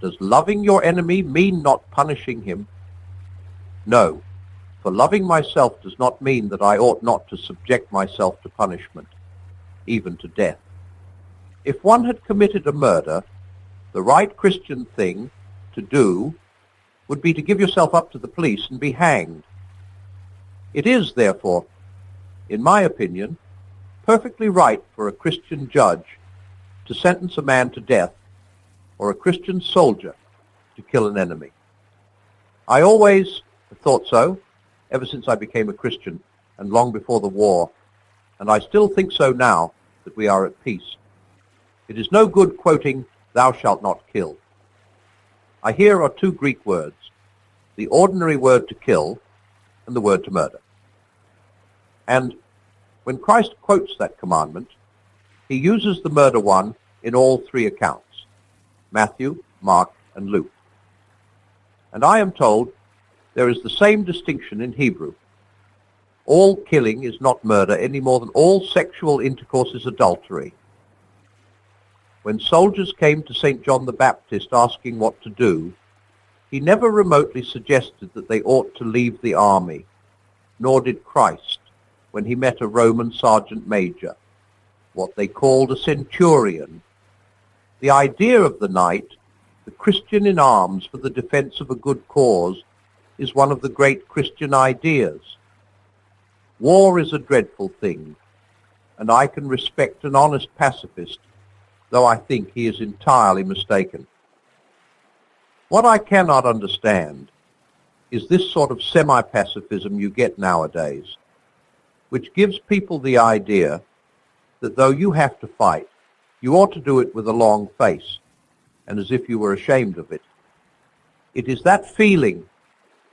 Does loving your enemy mean not punishing him? No, for loving myself does not mean that I ought not to subject myself to punishment, even to death. If one had committed a murder, the right Christian thing to do would be to give yourself up to the police and be hanged. It is, therefore, in my opinion, perfectly right for a Christian judge to sentence a man to death or a Christian soldier to kill an enemy. I always have thought so, ever since I became a Christian and long before the war, and I still think so now that we are at peace. It is no good quoting, "Thou shalt not kill." I here are two Greek words, the ordinary word to kill and the word to murder. And when Christ quotes that commandment, he uses the murder one in all three accounts, Matthew, Mark, and Luke. And I am told there is the same distinction in Hebrew. All killing is not murder any more than all sexual intercourse is adultery. When soldiers came to St. John the Baptist asking what to do, he never remotely suggested that they ought to leave the army, nor did Christ when he met a Roman sergeant major, what they called a centurion. The idea of the knight, the Christian in arms for the defense of a good cause, is one of the great Christian ideas. War is a dreadful thing, and I can respect an honest pacifist, though I think he is entirely mistaken. What I cannot understand is this sort of semi-pacifism you get nowadays, which gives people the idea that though you have to fight, you ought to do it with a long face, and as if you were ashamed of it. It is that feeling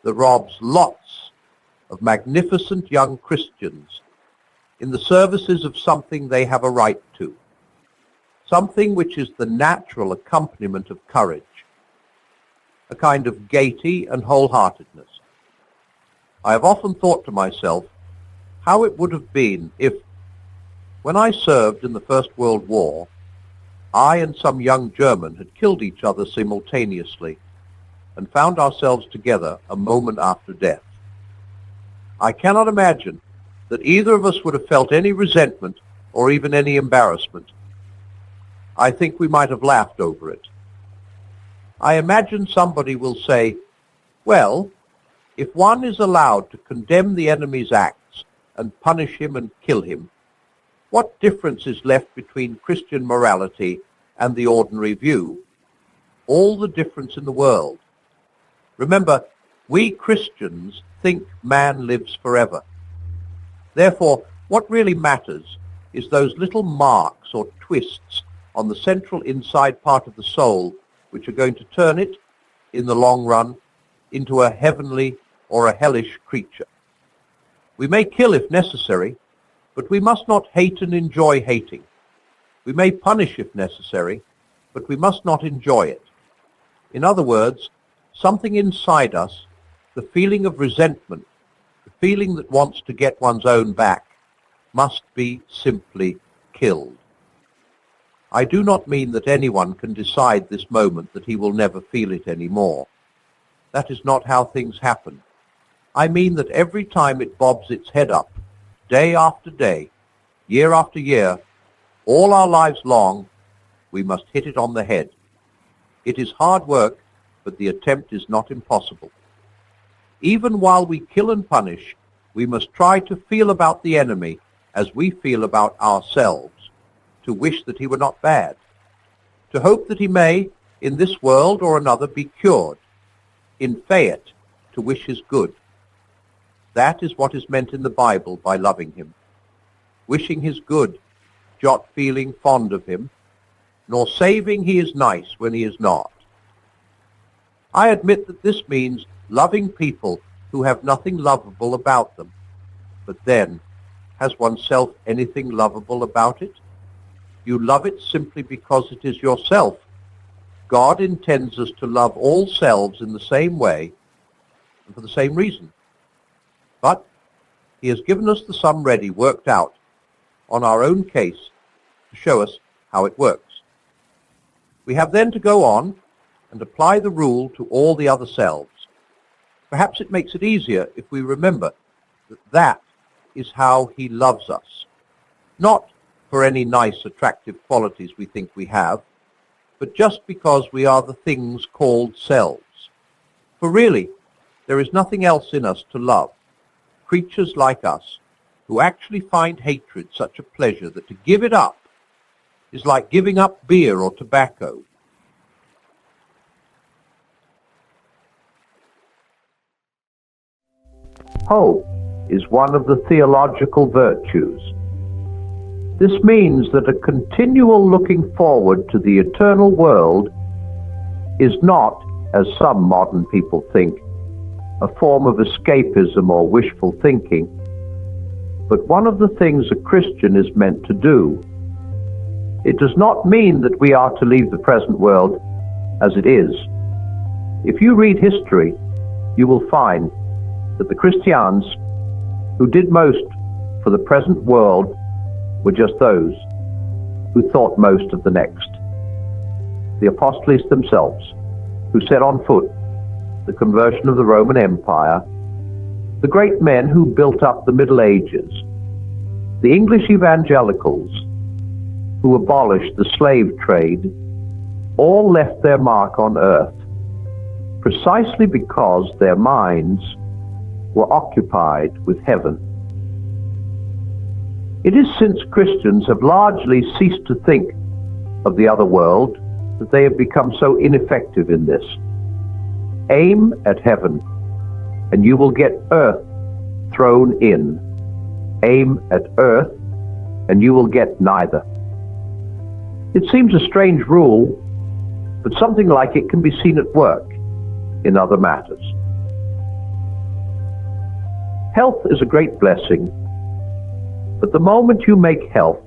that robs lots of magnificent young Christians in the services of something they have a right to, something which is the natural accompaniment of courage, a kind of gaiety and wholeheartedness. I have often thought to myself how it would have been if, when I served in the First World War, I and some young German had killed each other simultaneously and found ourselves together a moment after death. I cannot imagine that either of us would have felt any resentment or even any embarrassment. I think we might have laughed over it. I imagine somebody will say, well, if one is allowed to condemn the enemy's acts and punish him and kill him, what difference is left between Christian morality and the ordinary view? All the difference in the world. Remember, we Christians think man lives forever. Therefore, what really matters is those little marks or twists on the central inside part of the soul which are going to turn it, in the long run, into a heavenly or a hellish creature. We may kill if necessary, but we must not hate and enjoy hating. We may punish if necessary, but we must not enjoy it. In other words, something inside us, the feeling of resentment, the feeling that wants to get one's own back, must be simply killed. I do not mean that anyone can decide this moment that he will never feel it anymore. That is not how things happen. I mean that every time it bobs its head up, day after day, year after year, all our lives long, we must hit it on the head. It is hard work, but the attempt is not impossible. Even while we kill and punish, we must try to feel about the enemy as we feel about ourselves, to wish that he were not bad, to hope that he may, in this world or another, be cured, in fiat, to wish his good. That is what is meant in the Bible by loving him, wishing his good, jot feeling fond of him, nor saving he is nice when he is not. I admit that this means loving people who have nothing lovable about them. But then, has oneself anything lovable about it? You love it simply because it is yourself. God intends us to love all selves in the same way and for the same reason. But he has given us the sum ready, worked out, on our own case, to show us how it works. We have then to go on and apply the rule to all the other selves. Perhaps it makes it easier if we remember that that is how he loves us, not for any nice, attractive qualities we think we have, but just because we are the things called selves. For really, there is nothing else in us to love, creatures like us, who actually find hatred such a pleasure that to give it up is like giving up beer or tobacco. Hope is one of the theological virtues. This means that a continual looking forward to the eternal world is not, as some modern people think, a form of escapism or wishful thinking, but one of the things a Christian is meant to do. It does not mean that we are to leave the present world as it is. If you read history, you will find that the Christians who did most for the present world were just those who thought most of the next. The apostles themselves, who set on foot the conversion of the Roman Empire, the great men who built up the Middle Ages, the English evangelicals who abolished the slave trade, all left their mark on earth precisely because their minds were occupied with heaven. It is since Christians have largely ceased to think of the other world that they have become so ineffective in this. Aim at heaven, and you will get earth thrown in. Aim at earth, and you will get neither. It seems a strange rule, but something like it can be seen at work in other matters. Health is a great blessing, but the moment you make health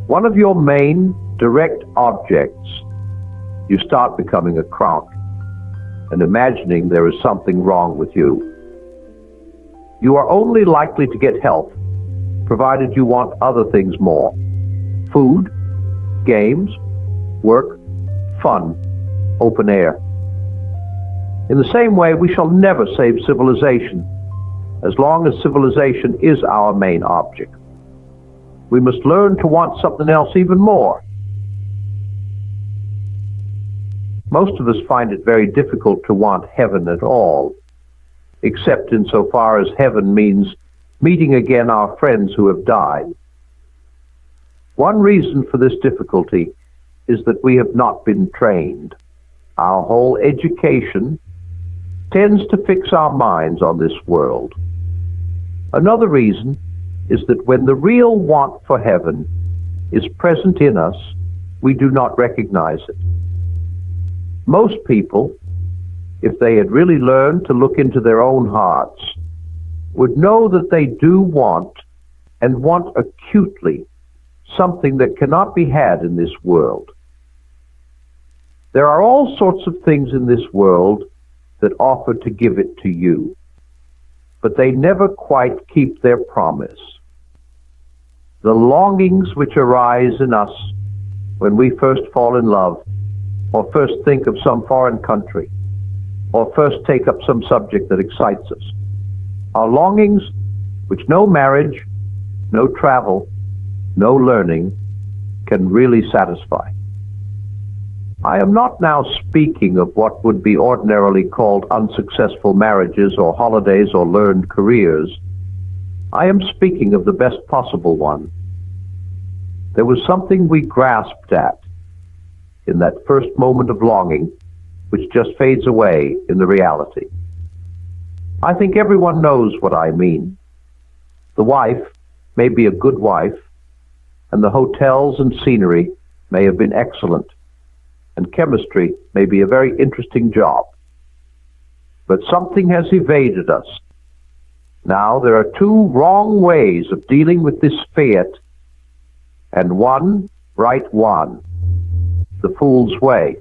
one of your main direct objects, you start becoming a crank and imagining there is something wrong with you. You are only likely to get health provided you want other things more: food, games, work, fun, open air. In the same way, we shall never save civilization as long as civilization is our main object. We must learn to want something else even more. Most of us find it very difficult to want heaven at all, except insofar as heaven means meeting again our friends who have died. One reason for this difficulty is that we have not been trained. Our whole education tends to fix our minds on this world. Another reason is that when the real want for heaven is present in us, we do not recognize it. Most people, if they had really learned to look into their own hearts, would know that they do want, and want acutely, something that cannot be had in this world. There are all sorts of things in this world that offer to give it to you, but they never quite keep their promise. The longings which arise in us when we first fall in love, or first think of some foreign country, or first take up some subject that excites us, are longings which no marriage, no travel, no learning can really satisfy. I am not now speaking of what would be ordinarily called unsuccessful marriages or holidays or learned careers. I am speaking of the best possible one. There was something we grasped at in that first moment of longing, which just fades away in the reality. I think everyone knows what I mean. The wife may be a good wife, and the hotels and scenery may have been excellent, and chemistry may be a very interesting job. But something has evaded us. Now there are two wrong ways of dealing with this fiat, and one right one, the fool's way.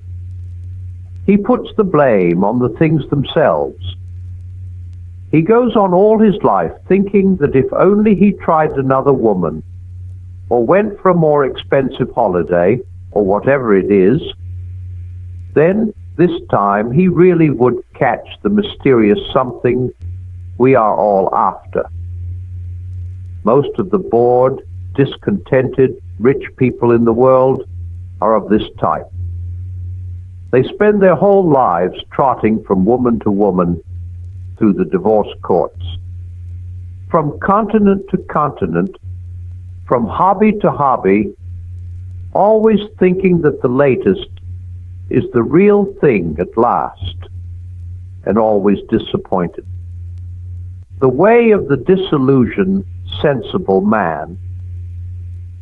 He puts the blame on the things themselves. He goes on all his life thinking that if only he tried another woman, or went for a more expensive holiday, or whatever it is, then this time he really would catch the mysterious something we are all after. Most of the bored, discontented, rich people in the world are of this type. They spend their whole lives trotting from woman to woman through the divorce courts. From continent to continent, from hobby to hobby, always thinking that the latest is the real thing at last, and always disappointed. The way of the disillusioned, sensible man.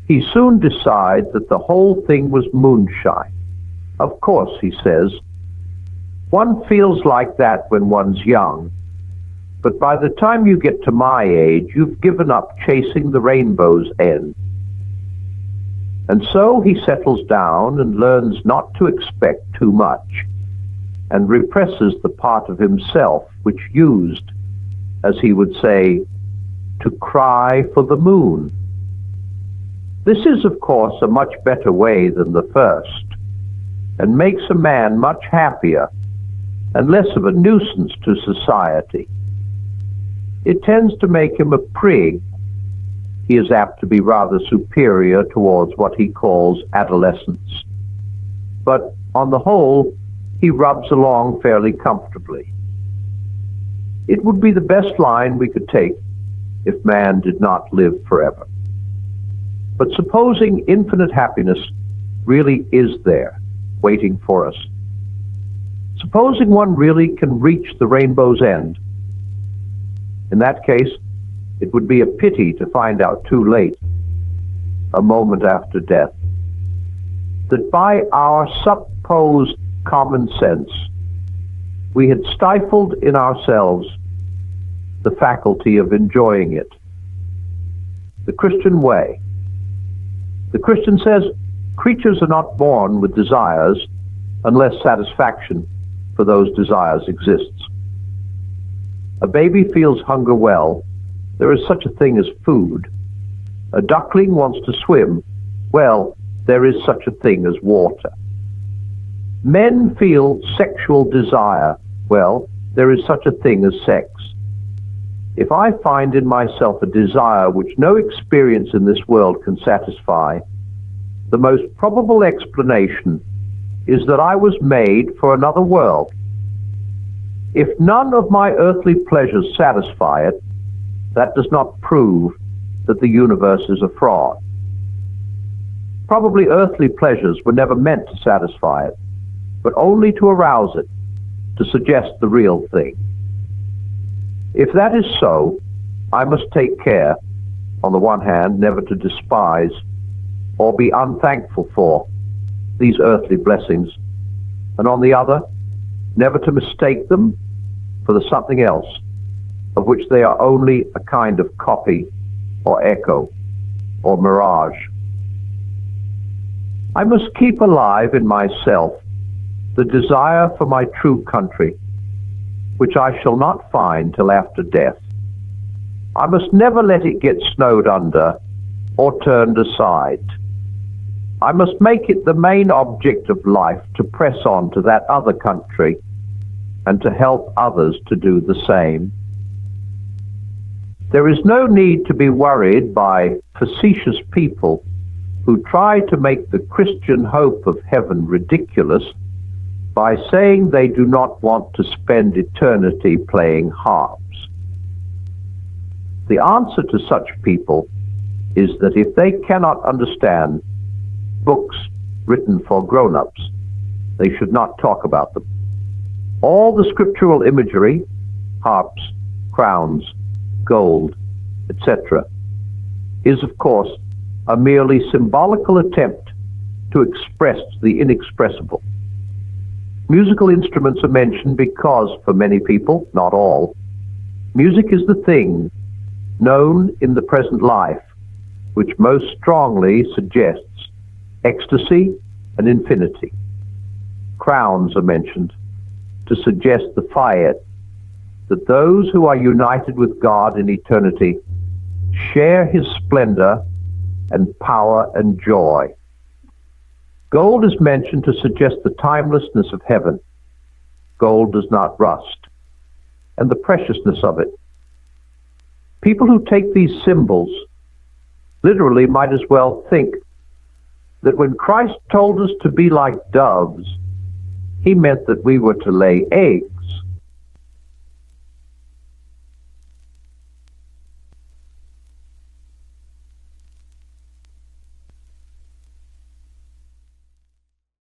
He soon decides that the whole thing was moonshine. Of course, he says, one feels like that when one's young, but by the time you get to my age, you've given up chasing the rainbow's end. And so he settles down and learns not to expect too much, and represses the part of himself which used, as he would say, to cry for the moon. This is, of course, a much better way than the first, and makes a man much happier and less of a nuisance to society. It tends to make him a prig. He is apt to be rather superior towards what he calls adolescence. But on the whole, he rubs along fairly comfortably. It would be the best line we could take if man did not live forever. But supposing infinite happiness really is there, waiting for us. Supposing one really can reach the rainbow's end. In that case, it would be a pity to find out too late, a moment after death, that by our supposed common sense, we had stifled in ourselves the faculty of enjoying it. The Christian way. The Christian says creatures are not born with desires unless satisfaction for those desires exists. A baby feels hunger well. There is such a thing as food. A duckling wants to swim. Well, there is such a thing as water. Men feel sexual desire. Well, there is such a thing as sex. If I find in myself a desire which no experience in this world can satisfy, the most probable explanation is that I was made for another world. If none of my earthly pleasures satisfy it, that does not prove that the universe is a fraud. Probably earthly pleasures were never meant to satisfy it, but only to arouse it, to suggest the real thing. If that is so, I must take care, on the one hand, never to despise or be unthankful for these earthly blessings, and on the other, never to mistake them for the something else, of which they are only a kind of copy or echo or mirage. I must keep alive in myself the desire for my true country, which I shall not find till after death. I must never let it get snowed under or turned aside. I must make it the main object of life to press on to that other country and to help others to do the same. There is no need to be worried by facetious people who try to make the Christian hope of heaven ridiculous by saying they do not want to spend eternity playing harps. The answer to such people is that if they cannot understand books written for grown-ups, they should not talk about them. All the scriptural imagery, harps, crowns, gold, etc., is of course a merely symbolical attempt to express the inexpressible. Musical instruments are mentioned because, for many people, not all, music is the thing known in the present life which most strongly suggests ecstasy and infinity. Crowns are mentioned to suggest the fiat that those who are united with God in eternity share his splendor and power and joy. Gold is mentioned to suggest the timelessness of heaven. Gold does not rust, and the preciousness of it. People who take these symbols literally might as well think that when Christ told us to be like doves, he meant that we were to lay eggs